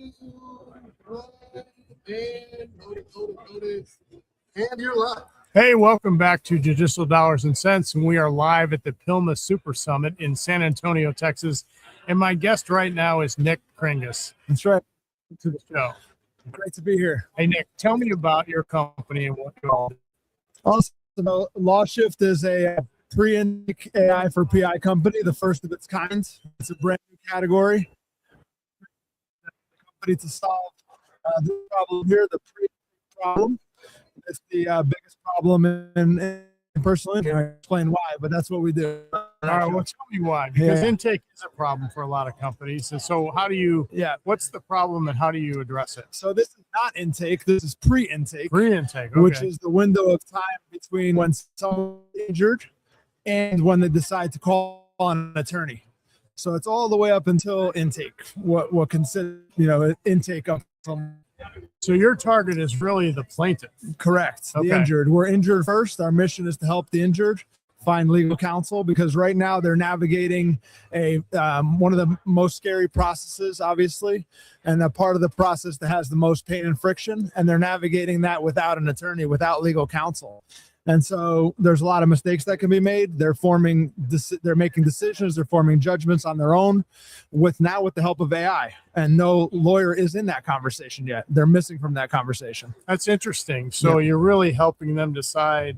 And you're live. Hey, welcome back to Judicial Dollars and Cents. And we are live at the PILMMA Super Summit in San Antonio, Texas. And my guest right now is Nick Kringas. That's right. To the show. Great to be here. Hey, Nick, tell me about your company and what you all do. Also, LawShift is a pre-intake AI for PI company, the first of its kind. It's a brand new category. Company to solve this problem here, the pre-intake problem. It's the biggest problem in personal injury. I explain why, but that's what we do. All right, well, tell me why. Because intake is a problem for a lot of companies. And so how do you, what's the problem and how do you address it? So this is not intake. This is pre-intake. Pre-intake, okay. Which is the window of time between when someone's injured and when they decide to call on an attorney. So it's all the way up until intake. What consider intake up from. So your target is really the plaintiff. Correct. Okay. The injured. We're injured first. Our mission is to help the injured find legal counsel, because right now they're navigating a one of the most scary processes, obviously, and a part of the process that has the most pain and friction, and they're navigating that without an attorney, without legal counsel. And so there's a lot of mistakes that can be made. They're making decisions, they're forming judgments on their own with the help of AI, and no lawyer is in that conversation yet. They're missing from that conversation. That's interesting. So you're really helping them decide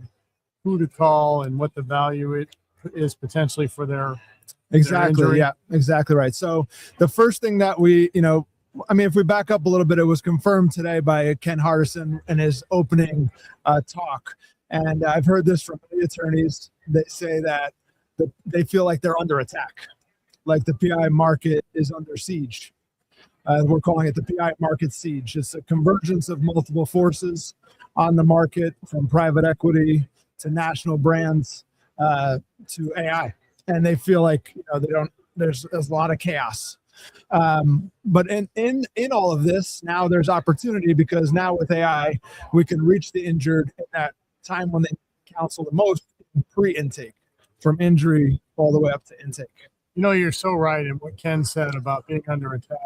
who to call and what the value is potentially for their Exactly. Yeah, exactly right. So the first thing that we, if we back up a little bit, it was confirmed today by Ken Hardison in his opening talk. And I've heard this from many attorneys. They say that they feel like they're under attack, like the PI market is under siege. We're calling it the PI market siege. It's a convergence of multiple forces on the market, from private equity to national brands to AI. And they feel like there's a lot of chaos. But in all of this, now there's opportunity, because now with AI, we can reach the injured in that time when they counsel the most, pre-intake, from injury all the way up to intake. You're so right in what Ken said about being under attack.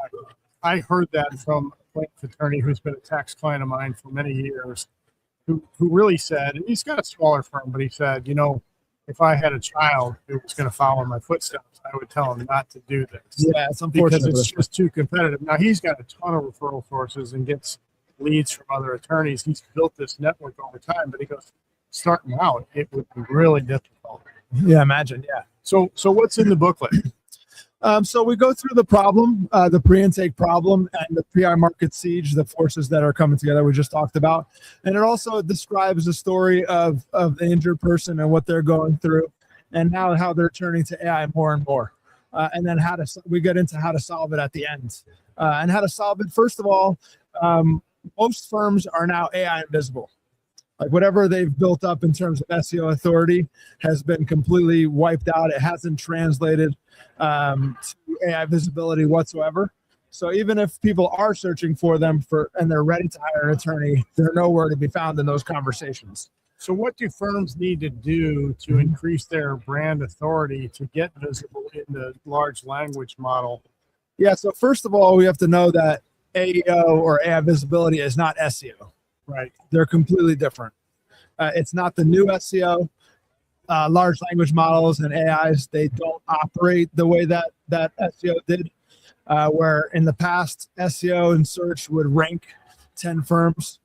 I heard that from a plaintiff attorney who's been a tax client of mine for many years, who really said, and he's got a smaller firm, but he said, if I had a child who was going to follow in my footsteps, I would tell him not to do this. Yeah, it's unfortunate. Because it's just too competitive. Now, he's got a ton of referral sources and gets leads from other attorneys. He's built this network over time, but he goes, starting out, it would be really difficult. Yeah, imagine. Yeah. So what's in the booklet? So we go through the problem, the pre-intake problem, and the PI market siege, the forces that are coming together we just talked about. And it also describes the story of the injured person and what they're going through, and now how they're turning to AI more and more. And then we get into how to solve it at the end. And how to solve it, first of all, most firms are now AI invisible. Like whatever they've built up in terms of SEO authority has been completely wiped out. It hasn't translated to AI visibility whatsoever. So even if people are searching for them and they're ready to hire an attorney, they're nowhere to be found in those conversations. So what do firms need to do to increase their brand authority to get visible in the large language model? Yeah, so first of all, we have to know that AEO or AI visibility is not SEO. Right. They're completely different. It's not the new SEO. Large language models and AIs, they don't operate the way that SEO did, where in the past, SEO and search would rank 10 firms,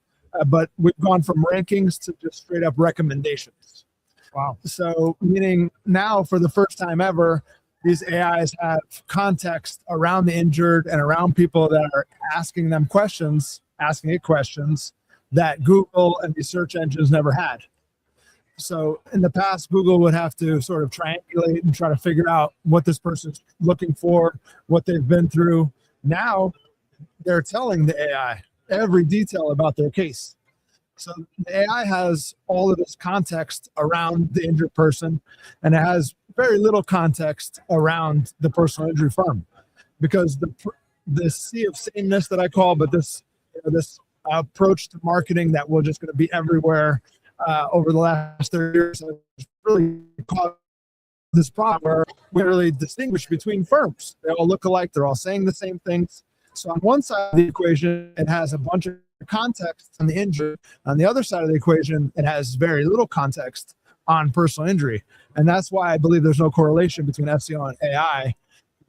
but we've gone from rankings to just straight up recommendations. Wow. So meaning now, for the first time ever, these AIs have context around the injured and around people that are asking it questions that Google and the search engines never had. So in the past, Google would have to sort of triangulate and try to figure out what this person's looking for, what they've been through. Now they're telling the AI every detail about their case. So the AI has all of this context around the injured person, and it has very little context around the personal injury firm, because the sea of sameness that I call, but this approach to marketing that we're just going to be everywhere over the last 30 years has really caused this problem where we really distinguish between firms. They all look alike. They're all saying the same things. So on one side of the equation, it has a bunch of context on the injury. On the other side of the equation, it has very little context on personal injury. And that's why I believe there's no correlation between FCO and AI,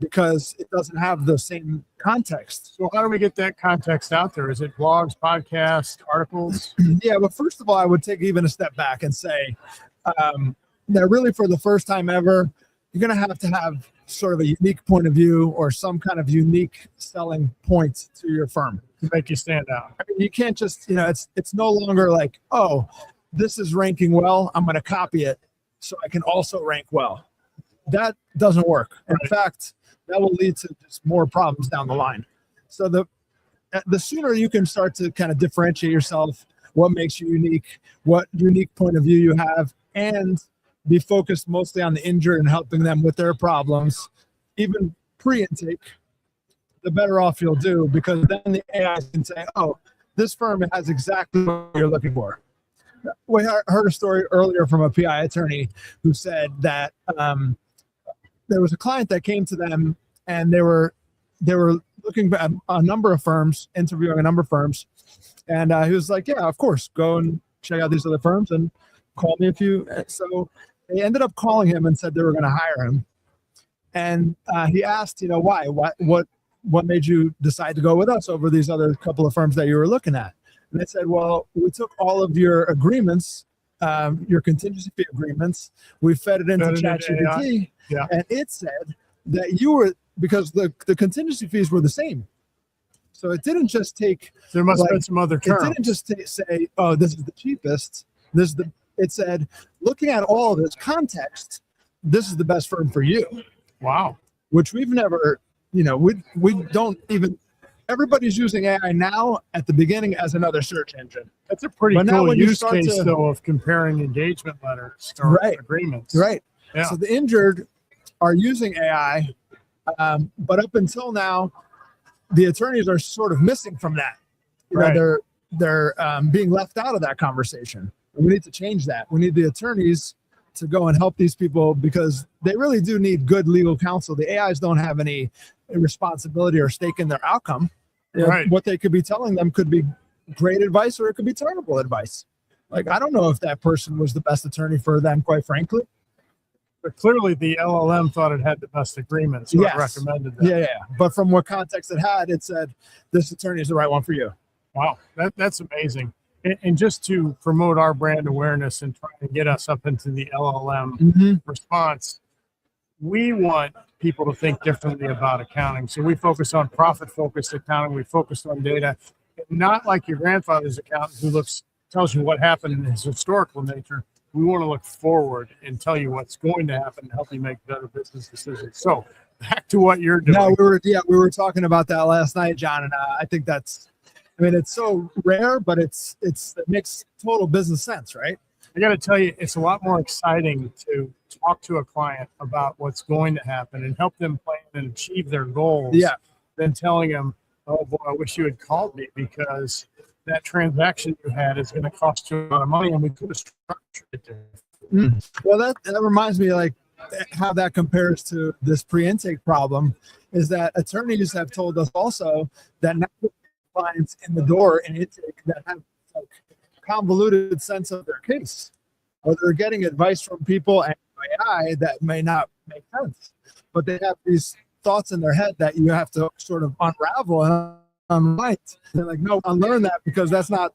because it doesn't have the same context. So how do we get that context out there? Is it blogs, podcasts, articles? Yeah, but first of all, I would take even a step back and say that really for the first time ever, you're going to have sort of a unique point of view or some kind of unique selling point to your firm To make you stand out. I mean, you can't just, it's no longer like, oh, this is ranking well, I'm going to copy it so I can also rank well. That doesn't work. In fact, that will lead to just more problems down the line. So the sooner you can start to kind of differentiate yourself, what makes you unique, what unique point of view you have, and be focused mostly on the injured and helping them with their problems, even pre-intake, the better off you'll do, because then the AI can say, oh, this firm has exactly what you're looking for. We heard a story earlier from a PI attorney who said that there was a client that came to them and they were looking at a number of firms, interviewing a number of firms. And he was like, yeah, of course, go and check out these other firms and call me if you. So they ended up calling him and said they were going to hire him. And he asked, why? What made you decide to go with us over these other couple of firms that you were looking at? And they said, well, we took all of your agreements, your contingency fee agreements, we fed it into ChatGPT, and it said that you were, because the contingency fees were the same. So it didn't just take. There must have been some other terms. It didn't just say, oh, this is the cheapest. It said, looking at all of this context, this is the best firm for you. Wow. Which we've never, we don't even. Everybody's using AI now at the beginning as another search engine. That's a pretty cool use case, though, of comparing engagement letters or agreements. Right. Yeah. So the injured are using AI, but up until now, the attorneys are sort of missing from that. They're being left out of that conversation. And we need to change that. We need the attorneys to go and help these people, because they really do need good legal counsel. The AIs don't have any responsibility or stake in their outcome. What they could be telling them could be great advice, or it could be terrible advice. Like, I don't know if that person was the best attorney for them, quite frankly. But clearly the LLM thought it had the best agreement, so it recommended that. Yeah. But from what context it had, it said, this attorney is the right one for you. Wow, that's amazing. And just to promote our brand awareness and try to get us up into the LLM response, we want people to think differently about accounting. So we focus on profit-focused accounting. We focus on data, not like your grandfather's accountant who tells you what happened in his historical nature. We want to look forward and tell you what's going to happen and help you make better business decisions. So back to what you're doing. No, we were talking about that last night, John, and I think it's so rare, but it makes total business sense, right? I got to tell you, it's a lot more exciting to talk to a client about what's going to happen and help them plan and achieve their goals than telling them, oh, boy, I wish you had called me because that transaction you had is going to cost you a lot of money and we could have structured it differently. Well, that reminds me, like, how that compares to this pre-intake problem is that attorneys have told us also that now clients in the door in intake that have like convoluted sense of their case, or they're getting advice from people and AI that may not make sense, but they have these thoughts in their head that you have to sort of unravel and unwrite. They're like, no, unlearn that, because that's not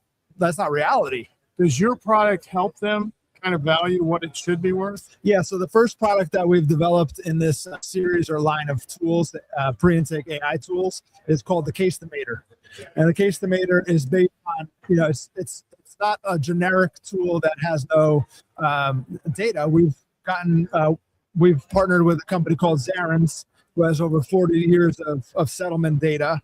reality. Does your product help them kind of value what it should be worth? Yeah. So the first product that we've developed in this series or line of tools, pre-intake AI tools, is called the Case-Tomator. And the Case-Tomator is based on, it's not a generic tool that has no data. We've partnered with a company called Zarin's, who has over 40 years of settlement data.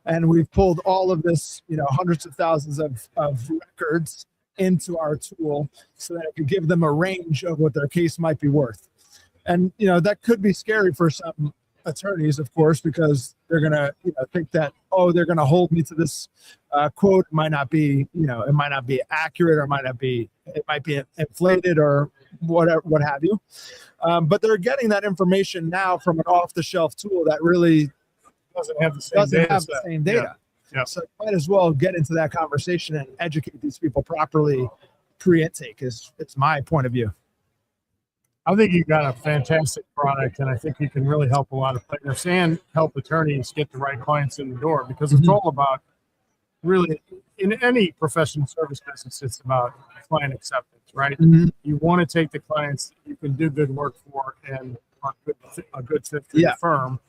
And we've pulled all of this, hundreds of thousands of records into our tool so that it could give them a range of what their case might be worth. And, that could be scary for some attorneys, of course, because they're going to think that, oh, they're going to hold me to this quote. It might not be, it might not be accurate, or it might be inflated or whatever, what have you. But they're getting that information now from an off-the-shelf tool that really doesn't have the same doesn't data have set. the same data. Yeah. So you might as well get into that conversation and educate these people properly pre-intake. It's my point of view. I think you've got a fantastic product, and I think you can really help a lot of plaintiffs and help attorneys get the right clients in the door, because it's all about, really, in any professional service business, it's about client acceptance, right? You want to take the clients that you can do good work for and are a good fit for your firm,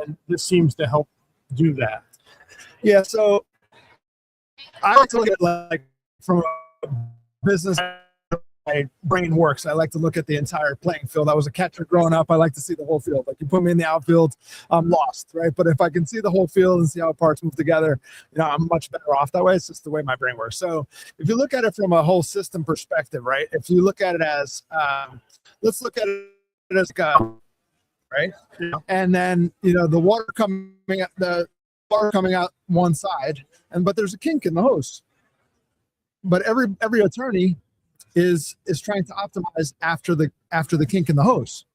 and this seems to help do that. Yeah, so I like to look at, like, from a business, my brain works. I like to look at the entire playing field. I was a catcher growing up. I like to see the whole field. Like, you put me in the outfield, I'm lost, right? But if I can see the whole field and see how parts move together, I'm much better off that way. It's just the way my brain works. So if you look at it from a whole system perspective, right? If you look at it as, let's look at it as right? Yeah. And then, the water coming out one side, but there's a kink in the hose. But every attorney is trying to optimize after the kink in the hose.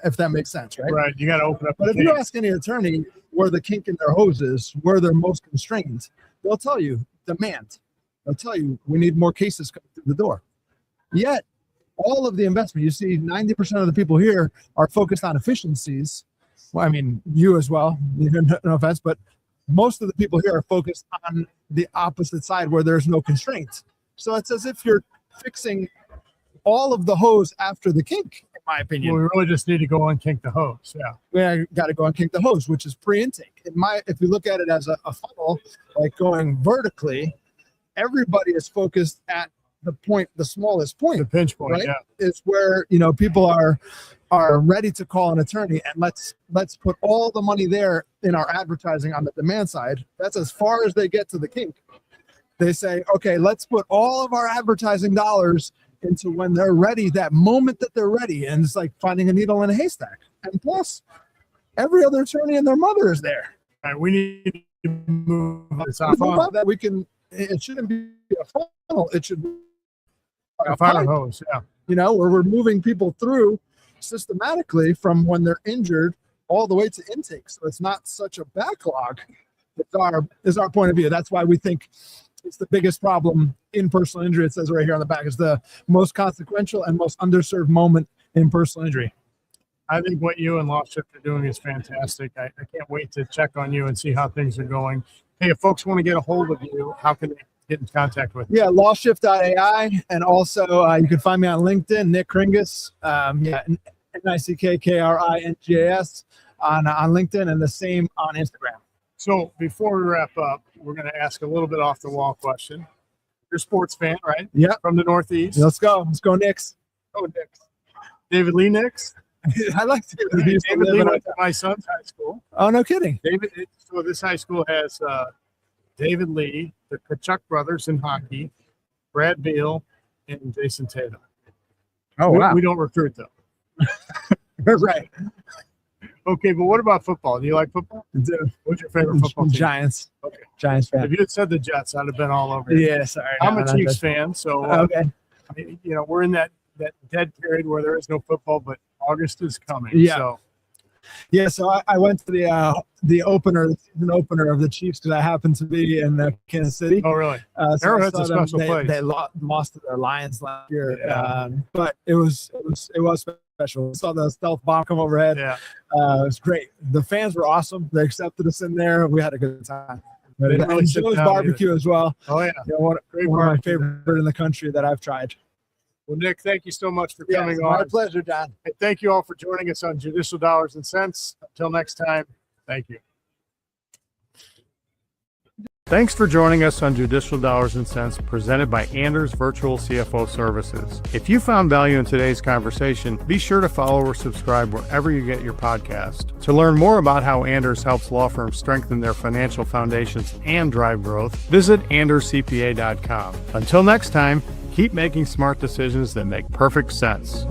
If that makes sense, right? Right. You got to open up. But if you ask any attorney where the kink in their hose is, where they're most constrained, they'll tell you demand. They'll tell you we need more cases coming through the door. Yet all of the investment, you see 90% of the people here are focused on efficiencies. Well, I mean, you as well, no offense, but most of the people here are focused on the opposite side where there's no constraints. So it's as if you're fixing all of the hose after the kink, in my opinion. Well, we really just need to go and kink the hose. Yeah. We got to go and kink the hose, which is pre-intake. If you look at it as a funnel, like going vertically, everybody is focused at the smallest point, the pinch point, right? Is where people are ready to call an attorney, and let's put all the money there in our advertising on the demand side. That's as far as they get to the kink. They say, okay, let's put all of our advertising dollars into when they're ready, that moment that they're ready. And it's like finding a needle in a haystack. And plus, every other attorney and their mother is there. All right, we need to move this off. It shouldn't be a funnel. It should be a fire hose. Yeah. Where we're moving people through systematically from when they're injured all the way to intake. So it's not such a backlog. Is our point of view. That's why we think it's the biggest problem in personal injury. It says right here on the back is the most consequential and most underserved moment in personal injury. I think what you and LawShift are doing is fantastic. I can't wait to check on you and see how things are going. Hey, if folks want to get a hold of you, how can they get in contact with you? Yeah, lawshift.ai. And also you can find me on LinkedIn, Nick Kringas. NickKringas on LinkedIn, and the same on Instagram. So before we wrap up, we're going to ask a little bit off the wall question. You're a sports fan, right? Yeah. From the Northeast. Let's go. Let's go, Knicks. Oh, Knicks. David Lee Knicks. I like David Lee. David Lee went to my son's high school. Oh, no kidding. So this high school has David Lee, the Kachuk brothers in hockey, Brad Beal, and Jason Tatum. Oh, wow. We don't recruit them. Right. Okay, but what about football? Do you like football? What's your favorite football team? Giants. Okay. Giants fan. If you had said the Jets, I'd have been all over you. Yeah, sorry. I'm a Chiefs fan, so okay. We're in that dead period where there is no football, but August is coming. Yeah. So I went to the season opener of the Chiefs because I happened to be in Kansas City. Oh, really? So Arrowhead's a special place. They lost to their Lions last year, but it was special. We saw the stealth bomb come overhead. Yeah, it was great. The fans were awesome. They accepted us in there. We had a good time. And Joe's barbecue as well. Oh yeah, one of my favorite in the country that I've tried. Well, Nick, thank you so much for coming on. My pleasure, John. Hey, thank you all for joining us on Judicial Dollars and Cents. Until next time, thank you. Thanks for joining us on Judicial Dollars and Cents, presented by Anders Virtual CFO Services. If you found value in today's conversation, be sure to follow or subscribe wherever you get your podcast. To learn more about how Anders helps law firms strengthen their financial foundations and drive growth, visit anderscpa.com. Until next time, keep making smart decisions that make perfect sense.